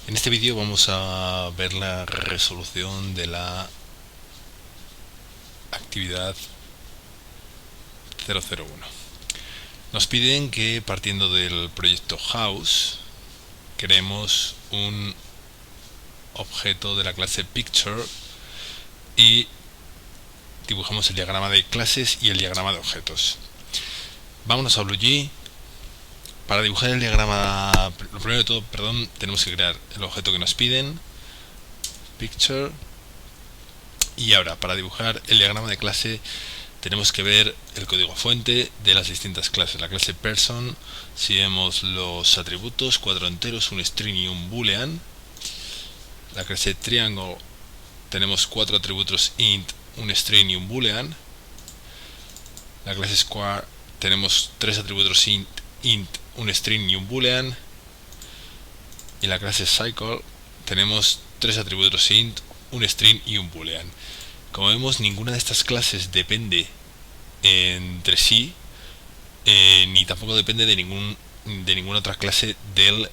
En este vídeo vamos a ver la resolución de la actividad 001. Nos piden que, partiendo del proyecto House, creemos un objeto de la clase Picture y dibujamos el diagrama de clases y el diagrama de objetos. Vámonos a BlueG. Para dibujar el diagrama, lo primero de todo, tenemos que crear el objeto que nos piden, Picture. Y ahora, para dibujar el diagrama de clase, tenemos que ver el código fuente de las distintas clases. La clase Person, si vemos los atributos, 4 enteros, un string y un boolean. La clase Triangle, tenemos 4 atributos int, un string y un boolean. La clase Square, tenemos 3 atributos int, un string y un boolean. Y la clase Cycle, tenemos 3 atributos int, un string y un boolean. Como vemos, ninguna de estas clases depende entre sí, ni tampoco depende de ninguna otra clase del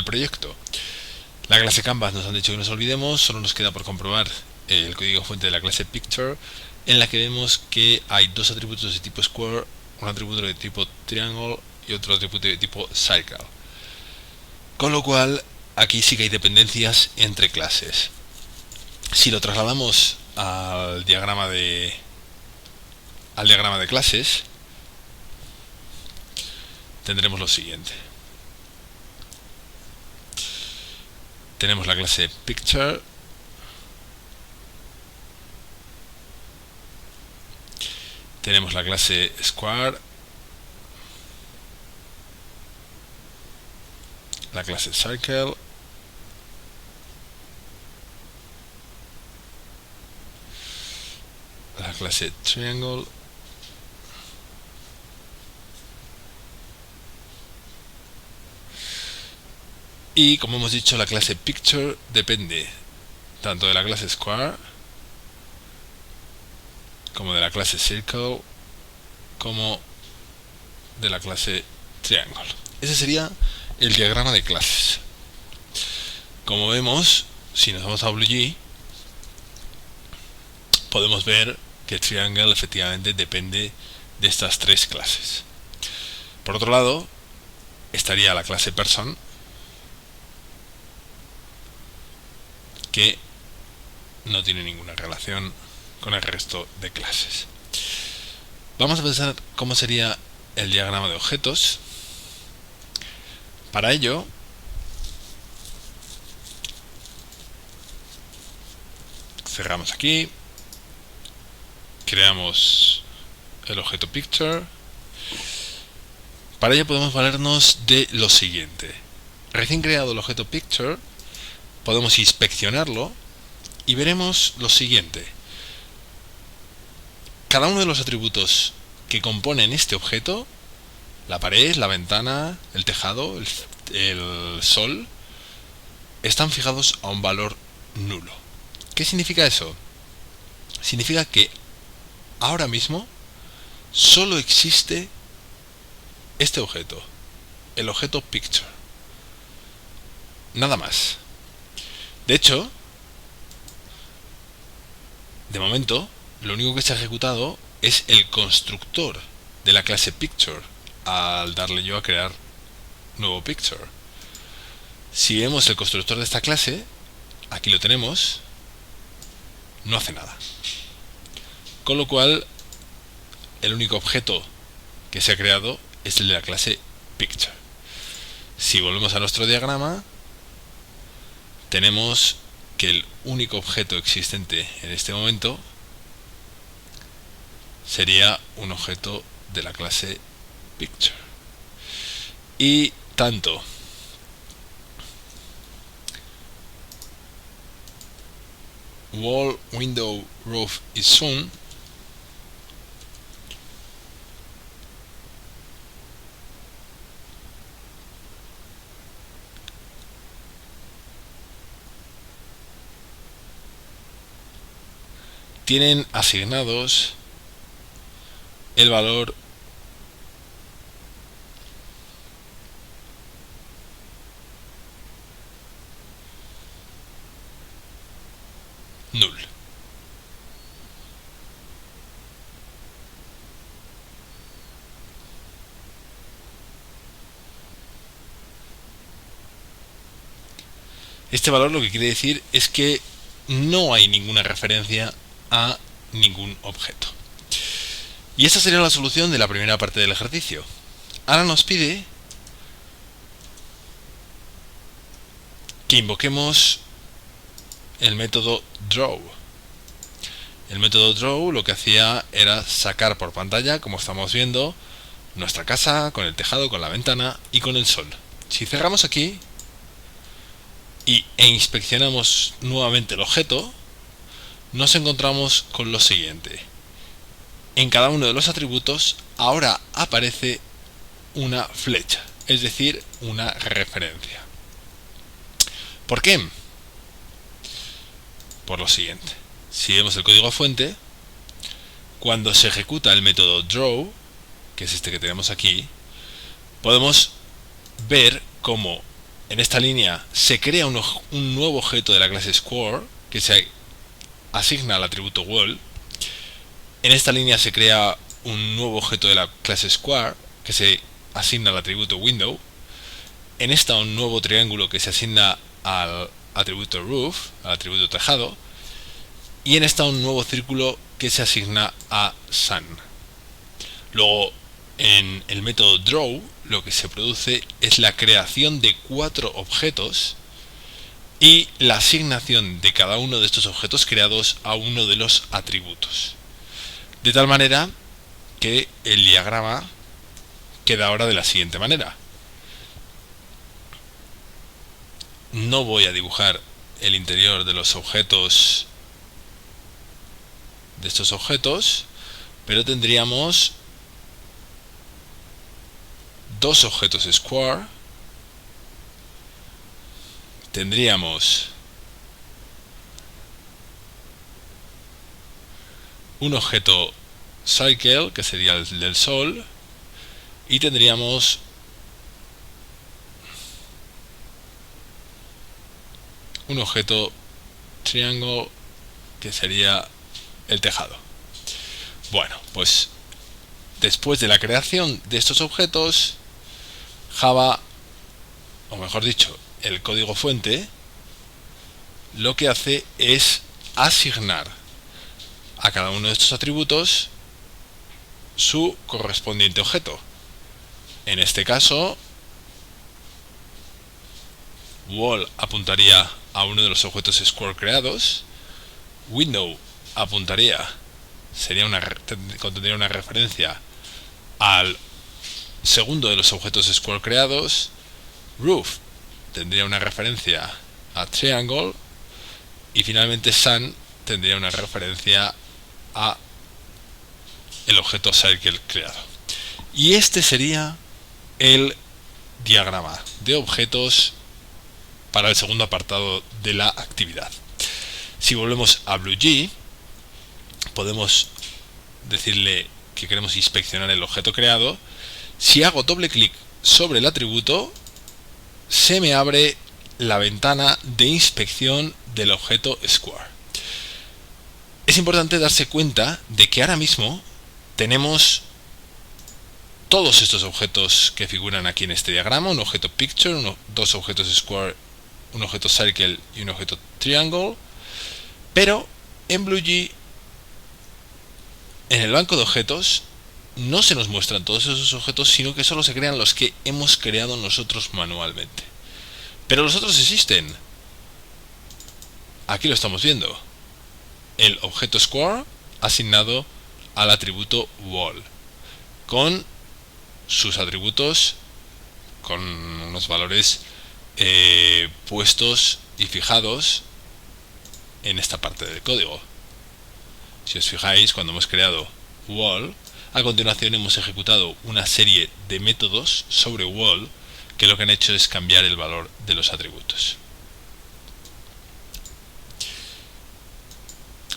proyecto. La clase Canvas nos han dicho que nos olvidemos, solo nos queda por comprobar el código fuente de la clase Picture, en la que vemos que hay 2 atributos de tipo Square, un atributo de tipo Triangle y otro atributo de tipo Cycle. Con lo cual, aquí sí que hay dependencias entre clases. Si lo trasladamos al diagrama de clases, tendremos lo siguiente. Tenemos la clase Picture, tenemos la clase Square, la clase Circle, la clase Triangle y, como hemos dicho, la clase Picture depende tanto de la clase Square como de la clase Circle como de la clase Triangle. Ese sería el diagrama de clases. Como vemos, si nos vamos a BlueG, podemos ver que Triangle efectivamente depende de estas 3 clases. Por otro lado, estaría la clase Person, que no tiene ninguna relación con el resto de clases. Vamos a pensar cómo sería el diagrama de objetos. Para ello, cerramos aquí, creamos el objeto Picture. Para ello podemos valernos de lo siguiente. Recién creado el objeto Picture, podemos inspeccionarlo y veremos lo siguiente. Cada uno de los atributos que componen este objeto, la pared, la ventana, el tejado, el sol, están fijados a un valor nulo. ¿Qué significa eso? Significa que ahora mismo solo existe este objeto, el objeto Picture. Nada más. De hecho, de momento, lo único que se ha ejecutado es el constructor de la clase Picture al darle yo a crear nuevo Picture. Si vemos el constructor de esta clase, aquí lo tenemos, no hace nada. Con lo cual, el único objeto que se ha creado es el de la clase Picture. Si volvemos a nuestro diagrama, tenemos que el único objeto existente en este momento sería un objeto de la clase Picture. Y tanto Wall, Window, Roof y Sun tienen asignados el valor null. Este valor lo que quiere decir es que no hay ninguna referencia a ningún objeto. Y esta sería la solución de la primera parte del ejercicio. Ahora nos pide que invoquemos el método draw. El método draw lo que hacía era sacar por pantalla, como estamos viendo, nuestra casa con el tejado, con la ventana y con el sol. Si cerramos aquí e inspeccionamos nuevamente el objeto, nos encontramos con lo siguiente. En cada uno de los atributos ahora aparece una flecha, es decir, una referencia. ¿Por qué? Por lo siguiente. Si vemos el código fuente, cuando se ejecuta el método draw, que es este que tenemos aquí, podemos ver cómo en esta línea se crea un nuevo objeto de la clase square que se asigna al atributo wall. En esta línea se crea un nuevo objeto de la clase square que se asigna al atributo window. En esta un nuevo triángulo que se asigna al atributo roof, al atributo tejado. Y en esta un nuevo círculo que se asigna a sun. Luego, en el método draw, lo que se produce es la creación de 4 objetos y la asignación de cada uno de estos objetos creados a uno de los atributos. De tal manera que el diagrama queda ahora de la siguiente manera. No voy a dibujar el interior de los objetos, de estos objetos, pero tendríamos dos objetos square, tendríamos un objeto cycle, que sería el del sol, y tendríamos un objeto triangle, que sería el tejado. Bueno, pues después de la creación de estos objetos, Java, o mejor dicho, el código fuente, lo que hace es asignar a cada uno de estos atributos su correspondiente objeto. En este caso, wall apuntaría a uno de los objetos square creados, window contendría una referencia al segundo de los objetos square creados, roof tendría una referencia a triangle y finalmente sun tendría una referencia a el objeto circle creado. Y este sería el diagrama de objetos para el segundo apartado de la actividad. Si volvemos a BlueG, podemos decirle que queremos inspeccionar el objeto creado. Si hago doble clic sobre el atributo, se me abre la ventana de inspección del objeto square. Es importante darse cuenta de que ahora mismo tenemos todos estos objetos que figuran aquí en este diagrama: un objeto picture, dos objetos square, un objeto circle y un objeto triangle. Pero en BlueG, en el banco de objetos, no se nos muestran todos esos objetos, sino que solo se crean los que hemos creado nosotros manualmente. Pero los otros existen. Aquí lo estamos viendo. El objeto square asignado al atributo wall, con sus atributos, con unos valores puestos y fijados en esta parte del código. Si os fijáis, cuando hemos creado wall, a continuación hemos ejecutado una serie de métodos sobre wall que lo que han hecho es cambiar el valor de los atributos.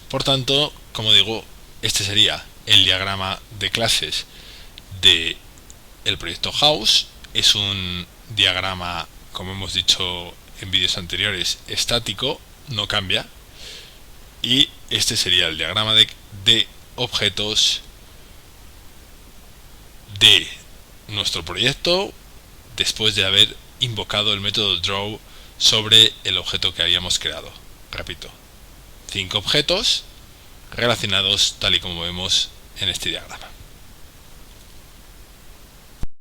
Por tanto, como digo, este sería el diagrama de clases de el proyecto House. Es un diagrama, como hemos dicho en vídeos anteriores, estático, no cambia. Y este sería el diagrama de objetos de nuestro proyecto después de haber invocado el método draw sobre el objeto que habíamos creado. Repito, 5 objetos relacionados tal y como vemos en este diagrama.